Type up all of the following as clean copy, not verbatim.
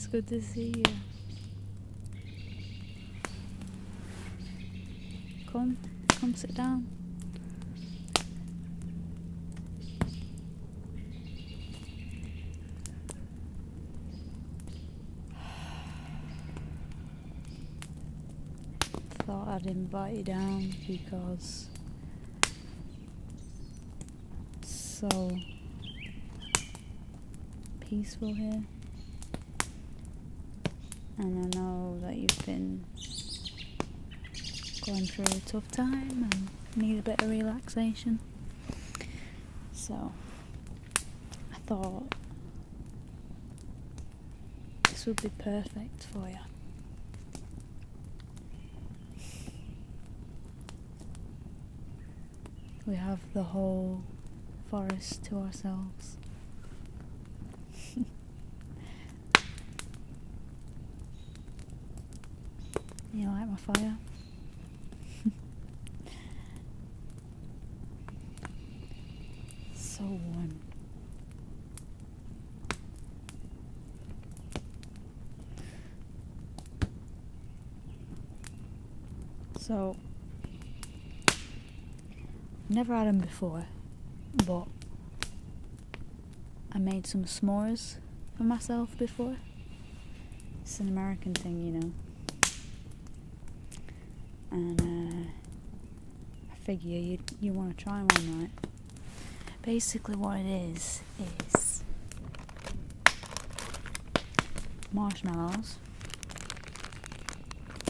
It's good to see you. Come sit down. Thought I'd invite you down because it's so peaceful here, and I know that you've been going through a tough time and need a bit of relaxation, so I thought this would be perfect for you. We have the whole forest to ourselves. You like my fire? So warm. So, never had them before, but I made some s'mores for myself before. It's an American thing, you know. And I figure you want to try one, right? Basically what it is marshmallows,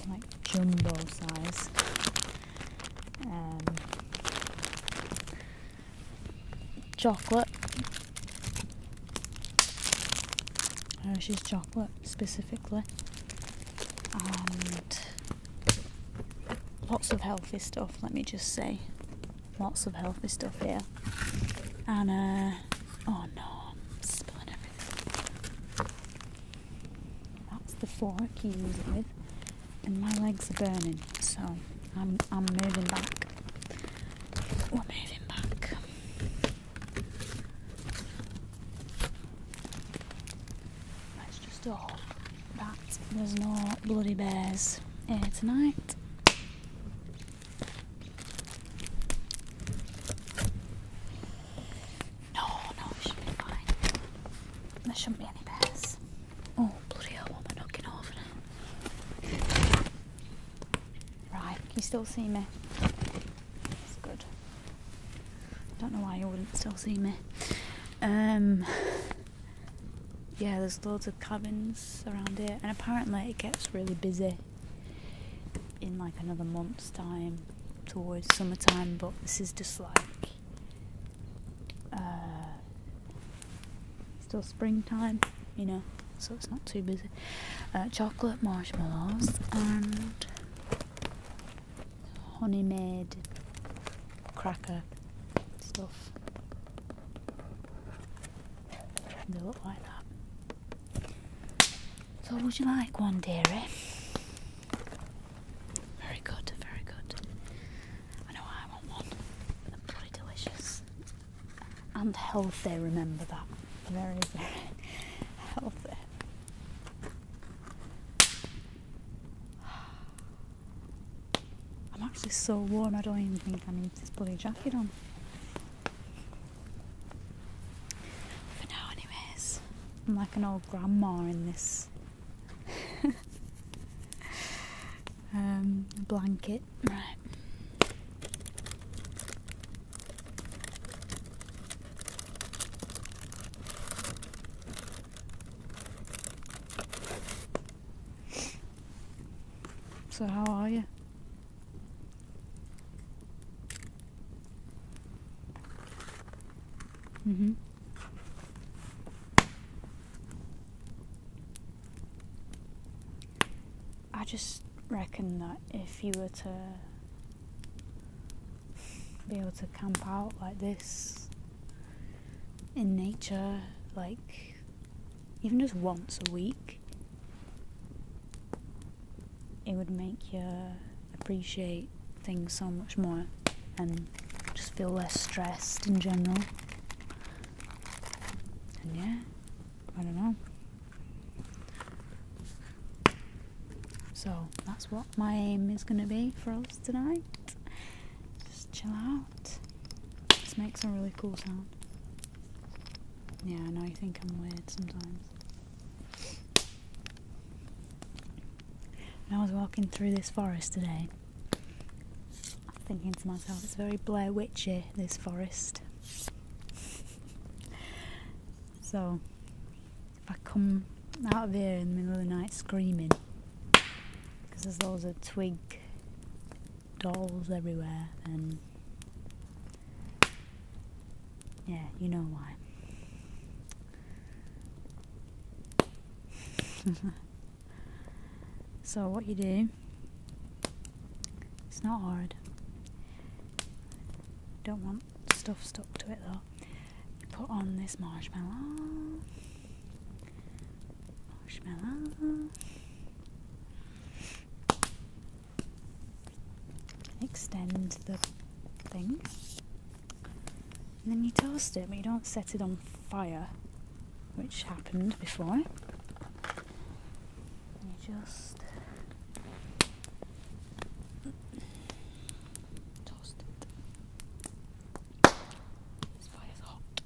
like jumbo size, chocolate, Hershey's chocolate specifically, and lots of healthy stuff, let me just say. Lots of healthy stuff here. And, oh no, I'm spilling everything. That's the fork you use it with. And my legs are burning, so I'm moving back. We're moving back. Let's just hope that there's no bloody bears here tonight. There shouldn't be any bears. Oh, bloody hell, what am I knocking over now? Right, can you still see me? That's good. Don't know why you wouldn't still see me. Yeah, there's loads of cabins around here, and apparently it gets really busy in like another month's time towards summertime, but this is just like still springtime, you know, so it's not too busy. Chocolate marshmallows and honey made cracker stuff. They look like that. So would you like one, dearie? Very good, very good. I know I want one. They're bloody delicious. And healthy, remember that. Very, very healthy. I'm actually so warm, I don't even think I need this bloody jacket on. For now, anyways. I'm like an old grandma in this blanket. Right. So how are you? I just reckon that if you were to be able to camp out like this in nature, like even just once a week, it would make you appreciate things so much more and just feel less stressed in general. And yeah, I don't know. So that's what my aim is going to be for us tonight. Just chill out. This makes a really cool sound. Yeah, I know you think I'm weird sometimes. When I was walking through this forest today, I'm thinking to myself, it's very Blair Witchy, this forest. So, if I come out of here in the middle of the night screaming, because there's loads of twig dolls everywhere, and yeah, you know why. So what you do, it's not hard. Don't want stuff stuck to it though. You put on this marshmallow. Extend the thing. And then you toast it, but you don't set it on fire, which happened before. You just toast it. This fire's hot.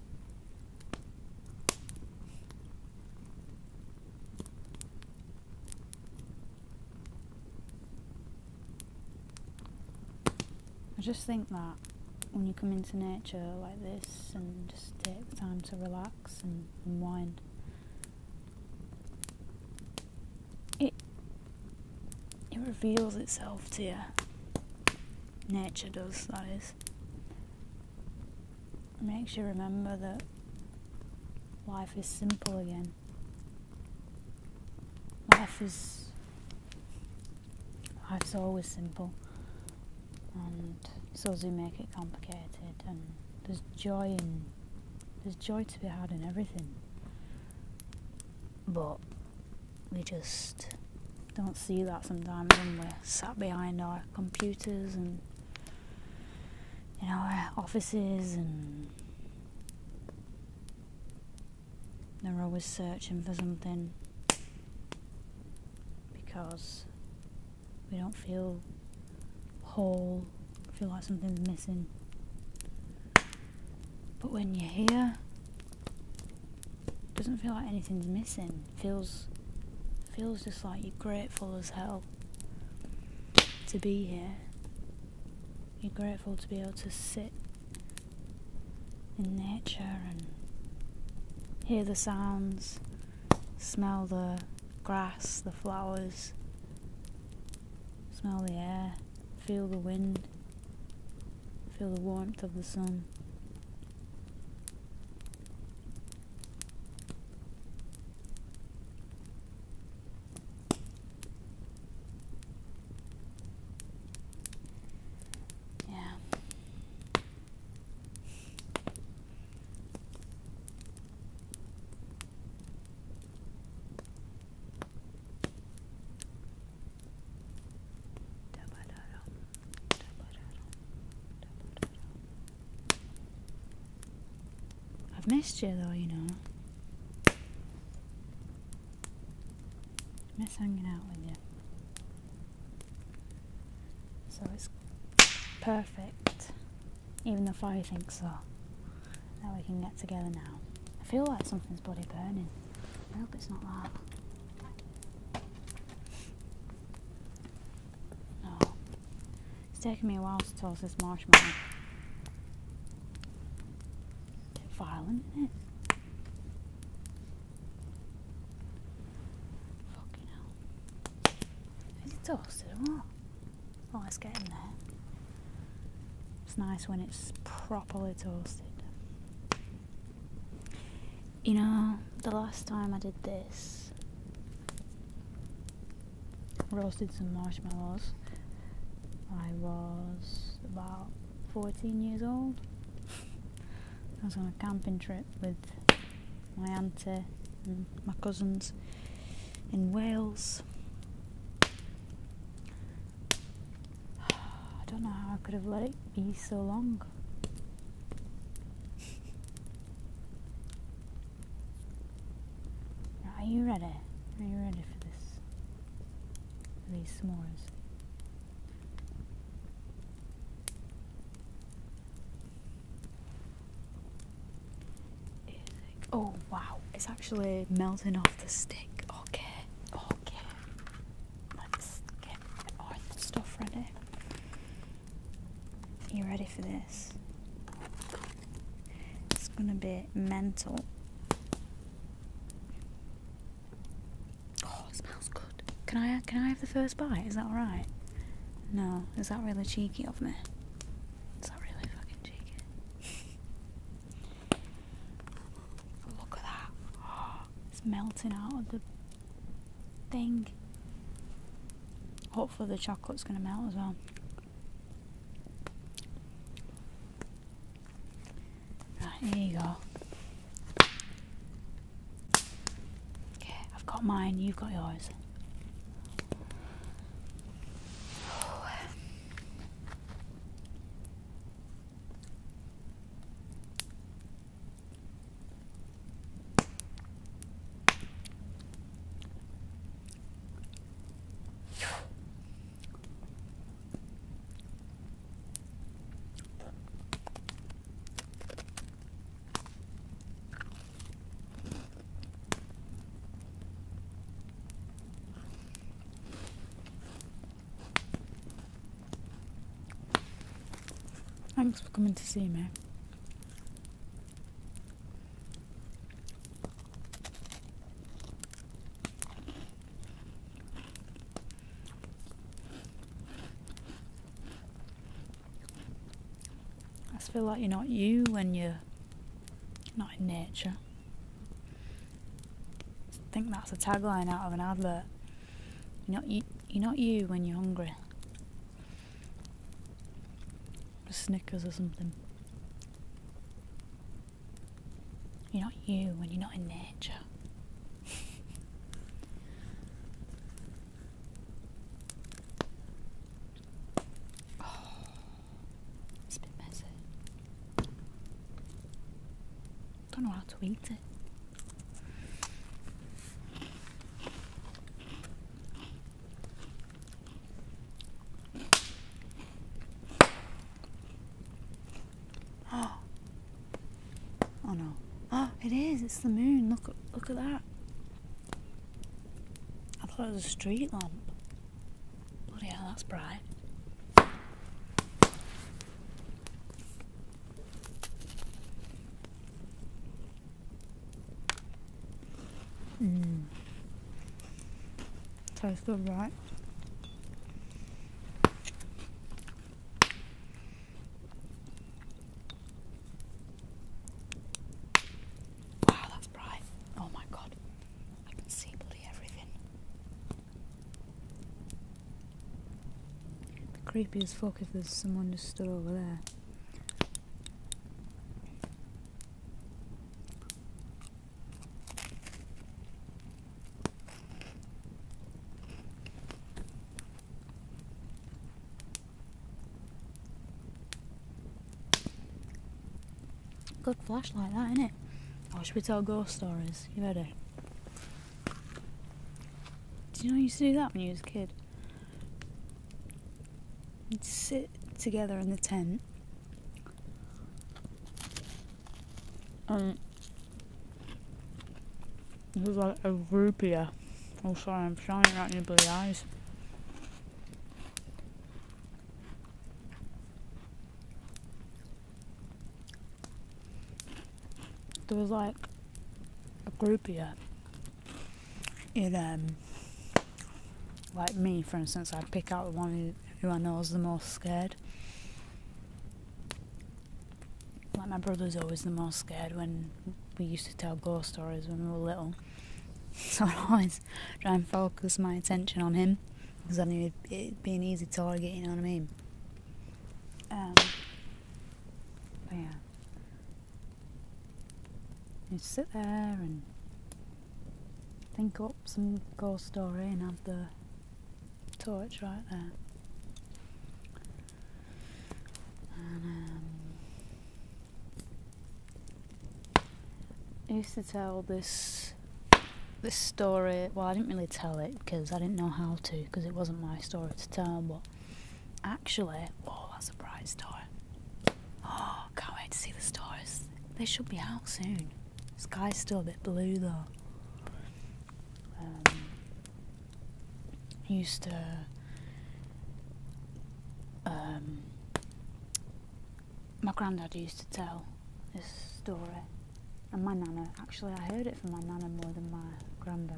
I just think that when you come into nature like this and just take the time to relax and unwind, it reveals itself to you. Nature does, that is. It makes you remember that life is simple again. Life's always simple, and it's us who make it complicated. And there's joy to be had in everything, but we just don't see that sometimes when we're sat behind our computers and in our offices, and they're always searching for something because we don't feel whole, feel like something's missing. But when you're here, it doesn't feel like anything's missing. It feels just like you're grateful as hell to be here. You're grateful to be able to sit in nature and hear the sounds, smell the grass, the flowers, smell the air, feel the wind, feel the warmth of the sun. I've missed you though, you know. Miss hanging out with you. So it's perfect, even if I think so, that we can get together now. I feel like something's bloody burning. I hope it's not that. No. It's taken me a while to toast this marshmallow. Violent, isn't it? Fucking hell. Is it toasted or what? Oh, it's getting there. It's nice when it's properly toasted. You know, the last time I did this, roasted some marshmallows, I was about 14 years old. I was on a camping trip with my auntie and my cousins in Wales. I don't know how I could have let it be so long. Are you ready? Are you ready for this for these s'mores. Oh wow, it's actually melting off the stick. Okay, okay. Let's get our stuff ready. You ready for this? It's gonna be mental. Oh, it smells good. Can I have the first bite? Is that alright? No, is that really cheeky of me? Is that really fucking cheeky? Look at that. Oh, it's melting out of the thing. Hopefully the chocolate's gonna melt as well. Right, here you go. Okay, I've got mine, you've got yours. Thanks for coming to see me. I just feel like you're not you when you're not in nature. I think that's a tagline out of an advert. You're not you when you're hungry. Snickers or something. You're not you when you're not in nature. Oh, it's a bit messy. Don't know how to eat it. Oh no. Oh, it is, it's the moon. Look at that. I thought it was a street lamp. Bloody hell, that's bright. Tastes good, right? Creepy as fuck if there's someone just stood over there. Good flashlight, that, innit? Oh, should we tell ghost stories? You ready? Did you know you used to do that when you was a kid? You'd sit together in the tent and it was like a groupie. Oh sorry, I'm shining right in your bloody eyes. There was like a groupie. It like me for instance, I'd pick out the one who I know is the most scared. Like my brother's always the most scared when we used to tell ghost stories when we were little. So I'd always try and focus my attention on him because I knew it'd be an easy target, you know what I mean? But yeah. You'd sit there and think up some ghost story and have the torch right there. And I used to tell this this story, well, I didn't really tell it because I didn't know how to, because it wasn't my story to tell, but actually, oh, that's a bright story. Oh, can't wait to see the stars. They should be out soon. The sky's still a bit blue though. I used to my granddad used to tell this story, and my nana, actually I heard it from my nana more than my granddad.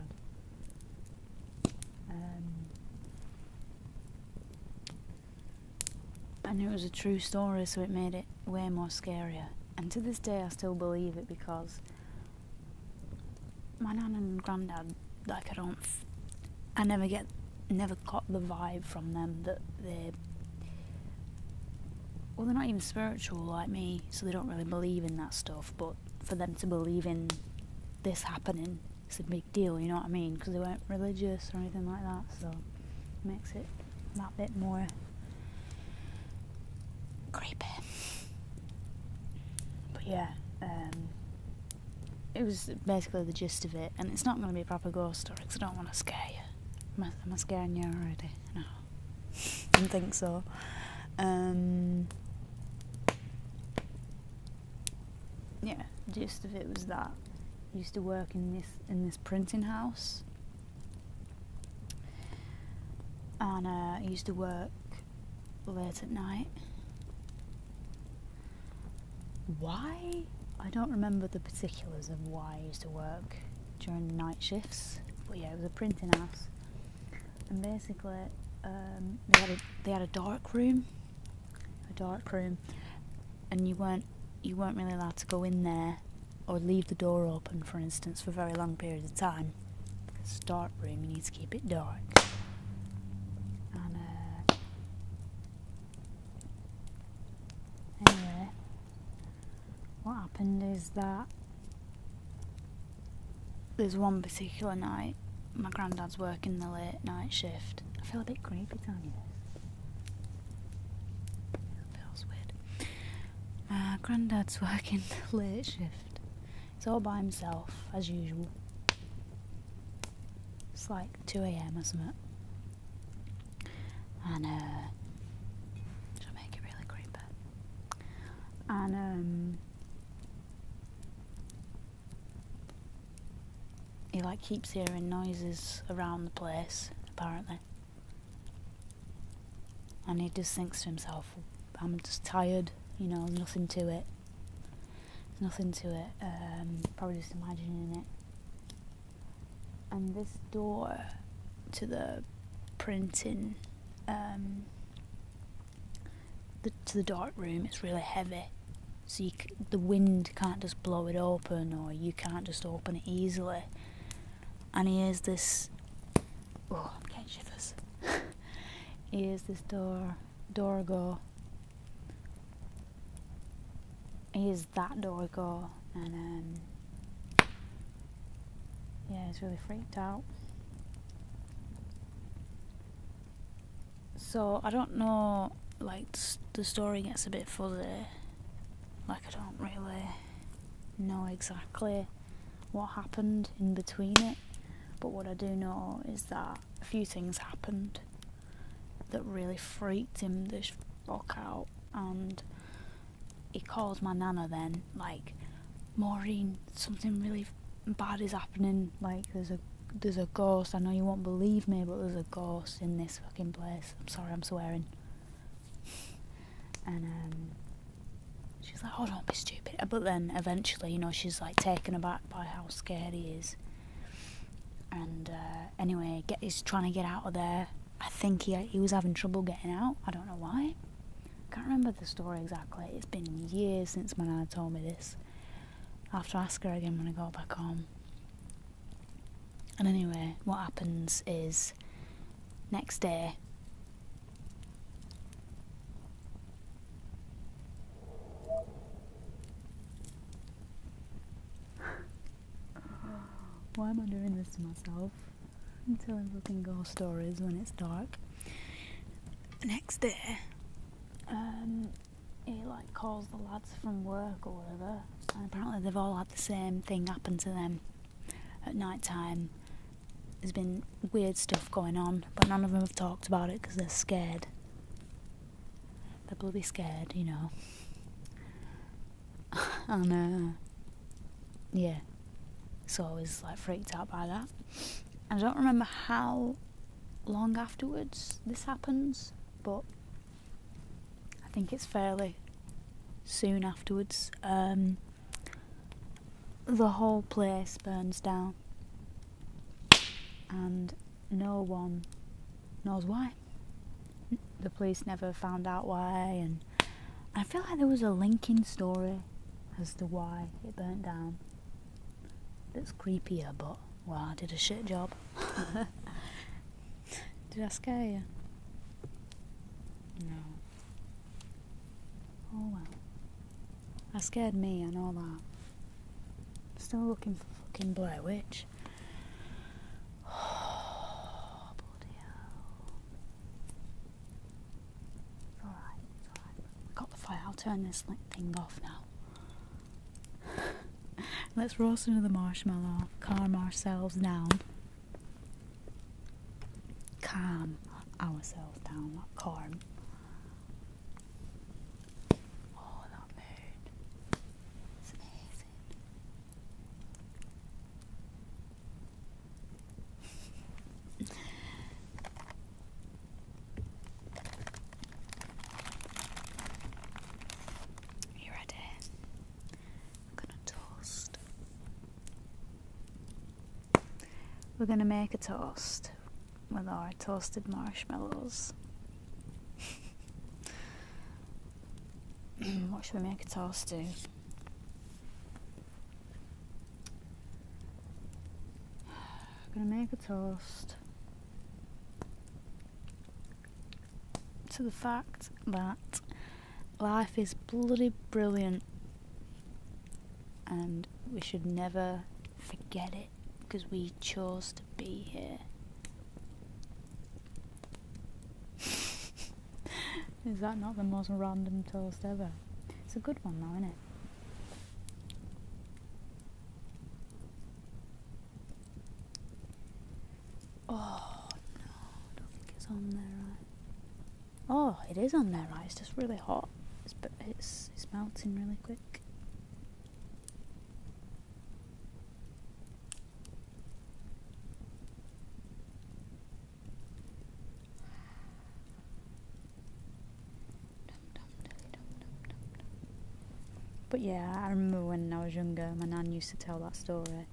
And it was a true story, so it made it way more scarier. And to this day I still believe it, because my nana and granddad, like, I never got the vibe from them that they're not even spiritual like me, so they don't really believe in that stuff, but for them to believe in this happening, it's a big deal, you know what I mean, because they weren't religious or anything like that, so it makes it that bit more creepy. But yeah, it was basically the gist of it, and it's not going to be a proper ghost story because I don't want to scare you. Am I scaring you already? No. I don't think so. Yeah, the gist of it was that I used to work in this printing house, and I used to work late at night. Why? I don't remember the particulars of why I used to work during the night shifts, but yeah, it was a printing house, and basically they had a dark room, and you weren't really allowed to go in there or leave the door open, for instance, for very long periods of time. It's a dark room, you need to keep it dark. And anyway, what happened is that there's one particular night, my granddad's working the late night shift. I feel a bit creepy telling you this. Granddad's working the late shift. He's all by himself, as usual. It's like 2 AM or something. And, should make it really creepy. And, he, like, keeps hearing noises around the place, apparently. And he just thinks to himself, I'm just tired. You know, there's nothing to it. Probably just imagining it. And this door to the printing, to the dark room, it's really heavy. So the wind can't just blow it open, or you can't just open it easily. And he hears this. Oh, I'm getting shivers. He hears this door go. Here's that door go, and yeah, he's really freaked out. So I don't know, like, the story gets a bit fuzzy. Like, I don't really know exactly what happened in between it, but what I do know is that a few things happened that really freaked him the fuck out, and he calls my nana then, like, Maureen, something really bad is happening, like, there's a ghost, I know you won't believe me, but there's a ghost in this fucking place. I'm sorry, I'm swearing. And she's like, oh, don't be stupid. But then eventually, you know, she's like taken aback by how scared he is. And anyway, he's trying to get out of there. I think he was having trouble getting out, I don't know why. Can't remember the story exactly. It's been years since my nana told me this. I'll have to ask her again when I go back home. And anyway, what happens is, next day, why am I doing this to myself? I'm telling fucking ghost stories when it's dark. Next day, he like calls the lads from work or whatever, and apparently they've all had the same thing happen to them. at night time. There's been weird stuff going on, but none of them have talked about it because they're scared. They're bloody scared, you know. And yeah, so I was like freaked out by that. I don't remember how long afterwards this happens, but I think it's fairly soon afterwards. The whole place burns down and no one knows why. The police never found out why, and I feel like there was a linking story as to why it burnt down that's creepier, but well, I did a shit job. Did I scare you? No. Oh well. I scared me, I know that. Still looking for fucking Blair Witch. Oh, bloody hell. It's alright, it's alright. I got the fire, I'll turn this thing off now. Let's roast another marshmallow, calm ourselves down. Calm ourselves down, not calm. Oh, that mood. It's amazing. You ready? I'm gonna toast. We're gonna make a toast with our toasted marshmallows. What should we make a toast to? I'm gonna make a toast to the fact that life is bloody brilliant and we should never forget it because we chose to be here. Is that not the most random toast ever? It's a good one though, isn't it? Oh no, I don't think it's on there right. Oh, it is on there right, it's just really hot. It's melting really quick. But yeah, I remember when I was younger, my nan used to tell that story,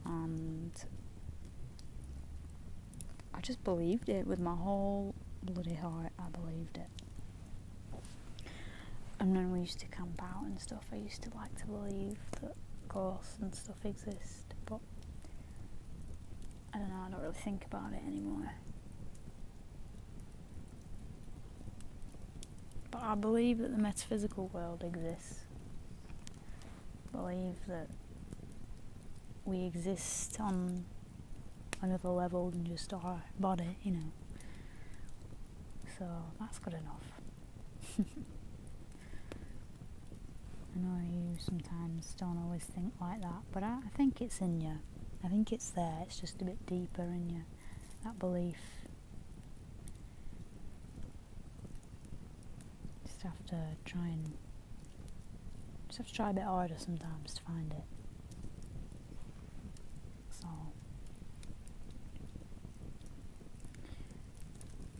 and I just believed it with my whole bloody heart. I believed it. And when we used to camp out and stuff, I used to like to believe that ghosts and stuff exist, but I don't know, I don't really think about it anymore. But I believe that the metaphysical world exists. Believe that we exist on another level than just our body, you know. So that's good enough. I know you sometimes don't always think like that, but I think it's in you. I think it's there, it's just a bit deeper in you, that belief. Just have to try a bit harder sometimes to find it. So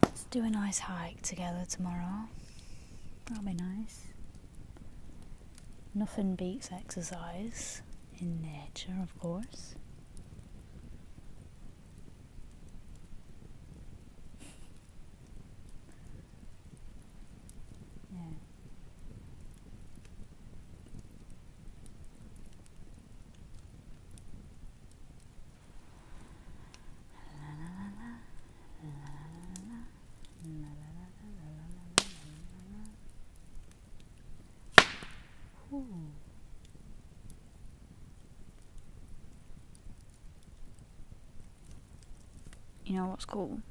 let's do a nice hike together tomorrow. That'll be nice. Nothing beats exercise in nature, of course. Yeah. Ooh. You know what's cool?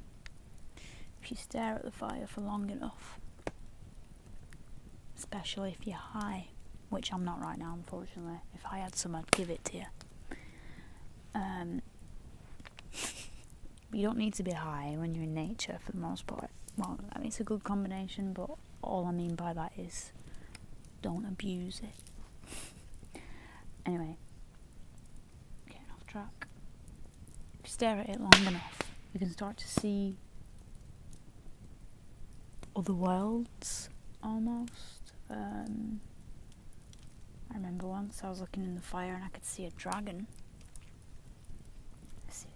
If you stare at the fire for long enough, especially if you're high, which I'm not right now unfortunately. If I had some I'd give it to you. You don't need to be high when you're in nature for the most part. Well, I mean, it's a good combination, but all I mean by that is don't abuse it. Anyway, getting off track. If you stare at it long enough, you can start to see other worlds, almost. I remember once I was looking in the fire and I could see a dragon.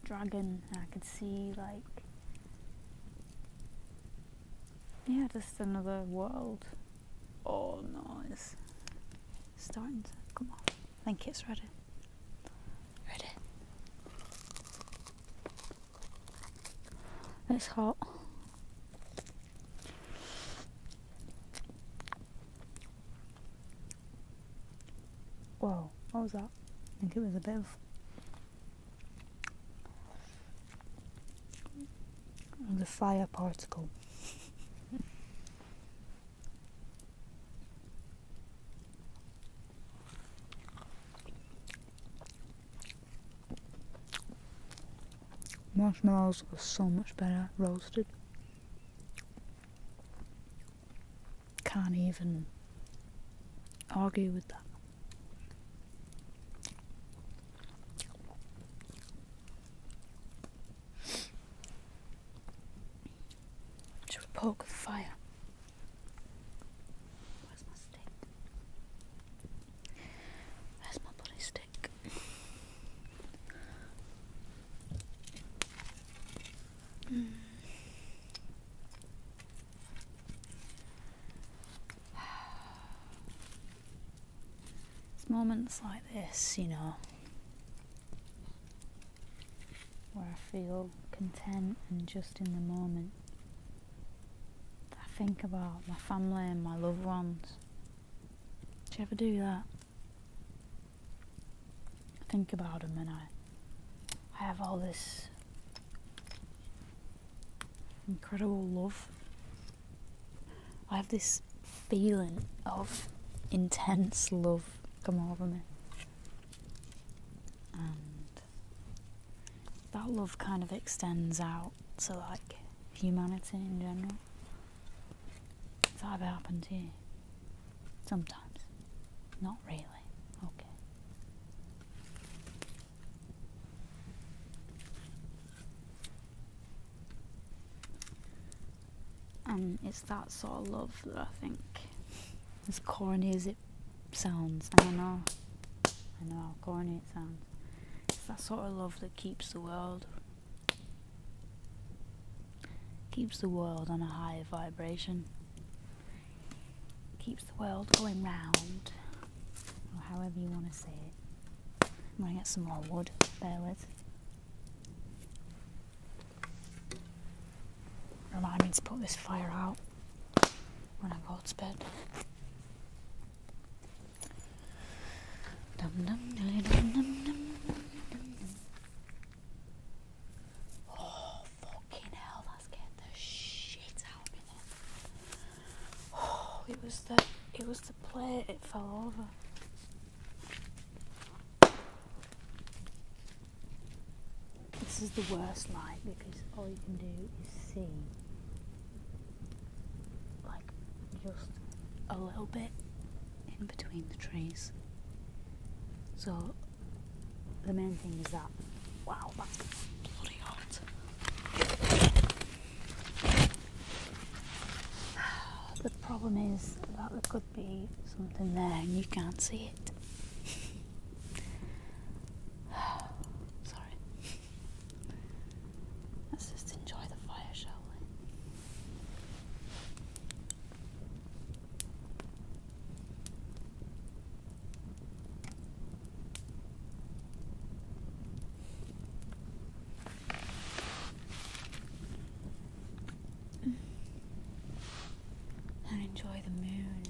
And I could see, like, yeah, just another world. Oh no, it's starting to come on. I think it's ready. It's hot. Whoa, what was that? I think it was a bit of the fire particle. Marshmallows are so much better roasted. Can't even argue with that. Should we poke the fire? Where's my stick? Where's my bloody stick? It's moments like this, you know, where I feel content and just in the moment. I think about my family and my loved ones. Do you ever do that? I think about them and I have all this incredible love. I have this feeling of intense love come over me, and that love kind of extends out to, like, humanity in general. Does that ever happen to you? Sometimes. Not really. Okay. And it's that sort of love that I think, as corny as it sounds, and I know how corny it sounds, it's that sort of love that keeps the world on a high vibration, keeps the world going round, or however you want to say it. I'm going to get some more wood, bear with. Remind me to put this fire out when I go to bed. Dum dum dum dum dum dum. Oh fucking hell! That scared the shit out of me then. Oh, it was the plate. It fell over. This is the worst light because all you can do is see, like, just a little bit in between the trees. So the main thing is that, wow, that's bloody hot. The problem is that there could be something there and you can't see it. Sorry. Let's just enjoy the fire, shall we? And enjoy the moon.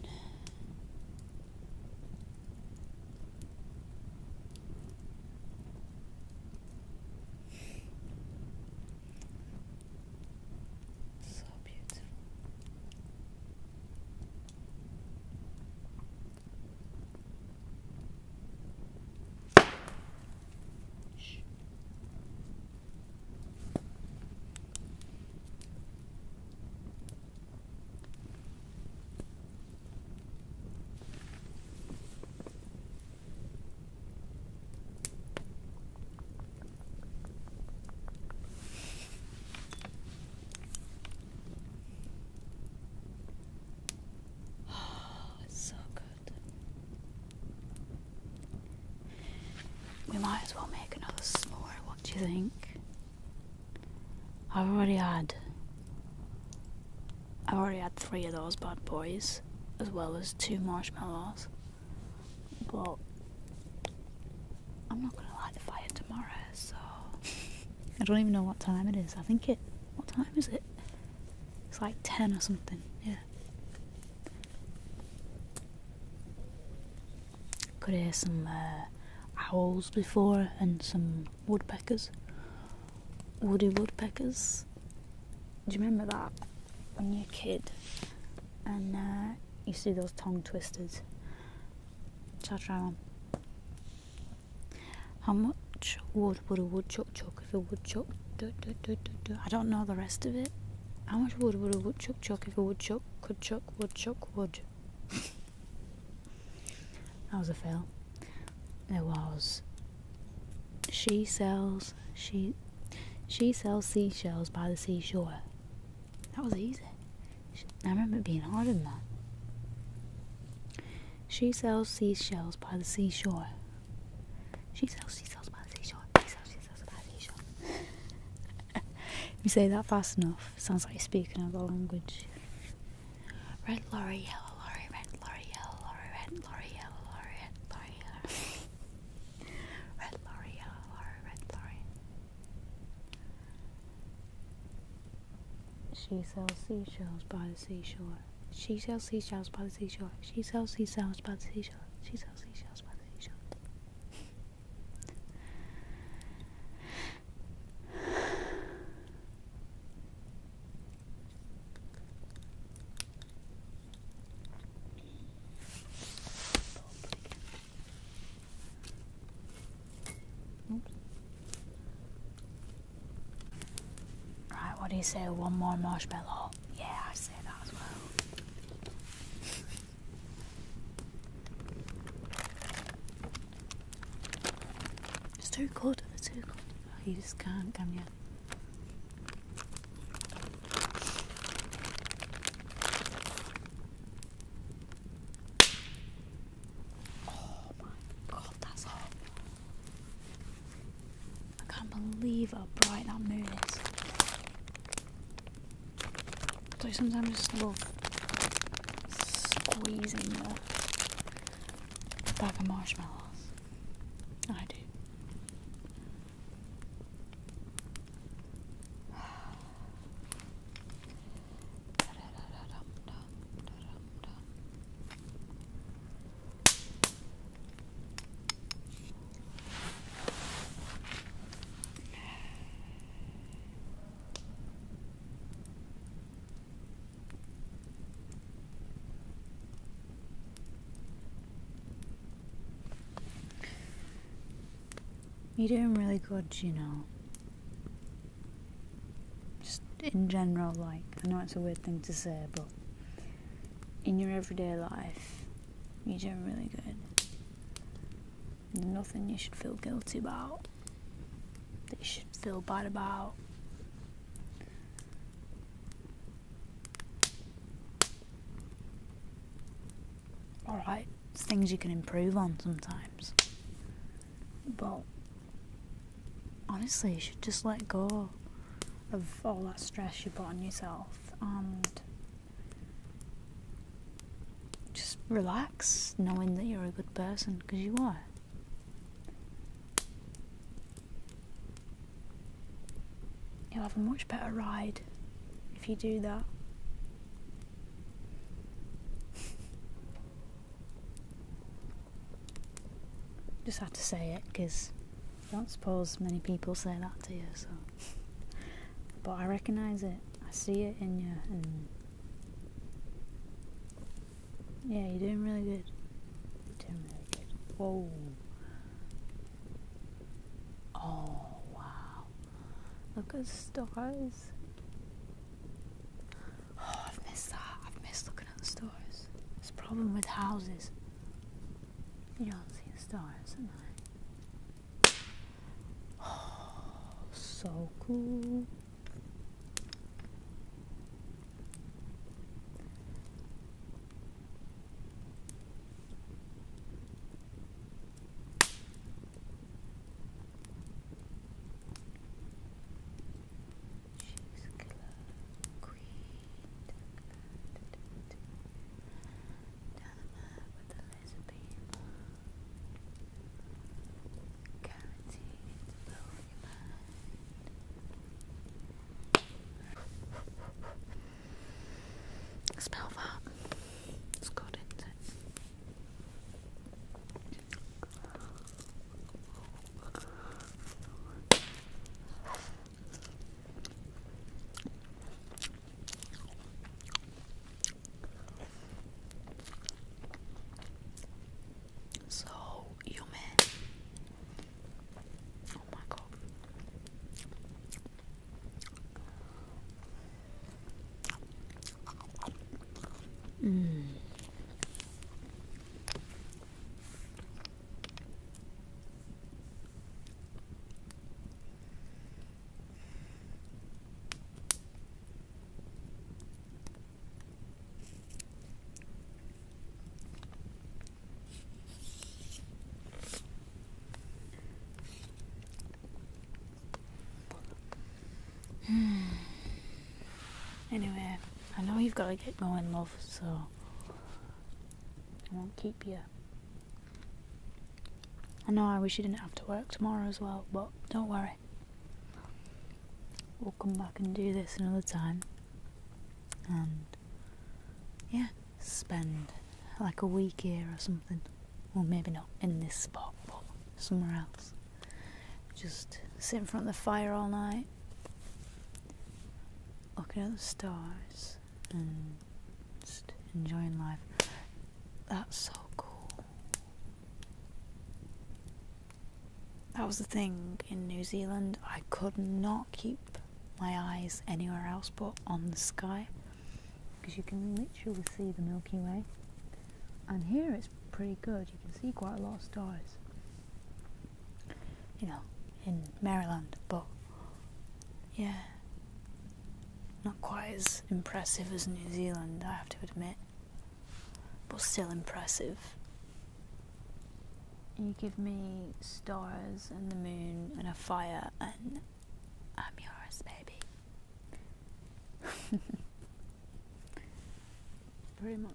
I've already had 3 of those bad boys, as well as 2 marshmallows. But I'm not gonna light the fire tomorrow, so I don't even know what time it is. What time is it? It's like 10 or something, yeah. Could hear some owls before and some woodpeckers. Woody woodpeckers. Do you remember that when you were a kid? And you see those tongue twisters. Shall I try one? How much wood would a woodchuck chuck if a woodchuck do? I don't know the rest of it. How much wood would a woodchuck chuck if a woodchuck could chuck wood? That was a fail. There was she sells seashells by the seashore. That was easy. I remember it being harder than that. She sells seashells by the seashore. She sells seashells by the seashore. She sells seashells by the seashore. If you say that fast enough, it sounds like you're speaking another language. Red lorry, yellow lorry, red lorry, yellow lorry, red lorry, yellow lorry, red lorry, yellow. Red lorry, yellow lorry, red lorry. She sells seashells by the seashore. She sells seashells by the seashore. She sells seashells by the seashore. She sells seashells by the seashore. Oops. Right, what do you say? One more marshmallow? Yeah, I say that as well. It's too good. It's too good. You just can't, can you? Oh my god, that's hot. I can't believe how bright that moon is. So sometimes I just love squeezing the bag of marshmallows. I do. You're doing really good, you know. Just in general, like, I know it's a weird thing to say, but in your everyday life, you're doing really good. There's nothing you should feel guilty about, that you should feel bad about. Alright, it's things you can improve on sometimes. But honestly, you should just let go of all that stress you put on yourself and just relax, knowing that you're a good person, because you are. You'll have a much better ride if you do that. Just had to say it, because I don't suppose many people say that to you, so. But I recognise it. I see it in you, and yeah, you're doing really good. You're doing really good. Whoa. Oh, wow. Look at the stars. Oh, I've missed that. I've missed looking at the stars. It's a problem with houses. You don't see the stars at night. So cool. Anyway, I know you've got to get going, love, so I won't keep you. I know I wish you didn't have to work tomorrow as well, but don't worry. We'll come back and do this another time. And yeah, spend like a week here or something. Well, maybe not in this spot, but somewhere else. Just sit in front of the fire all night, looking at the stars and just enjoying life. That's so cool. That was the thing in New Zealand. I could not keep my eyes anywhere else but on the sky, because you can literally see the Milky Way. And here it's pretty good. You can see quite a lot of stars, you know, in Maryland, but yeah, not quite as impressive as New Zealand, I have to admit, but still impressive. You give me stars and the moon and a fire and I'm yours, baby. Pretty much.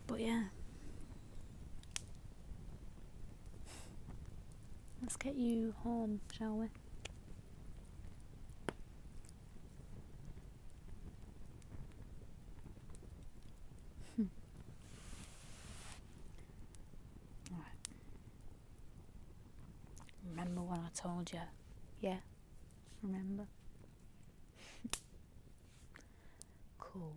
But yeah, let's get you home, shall we? Remember when I told you? Yeah? Remember? Cool.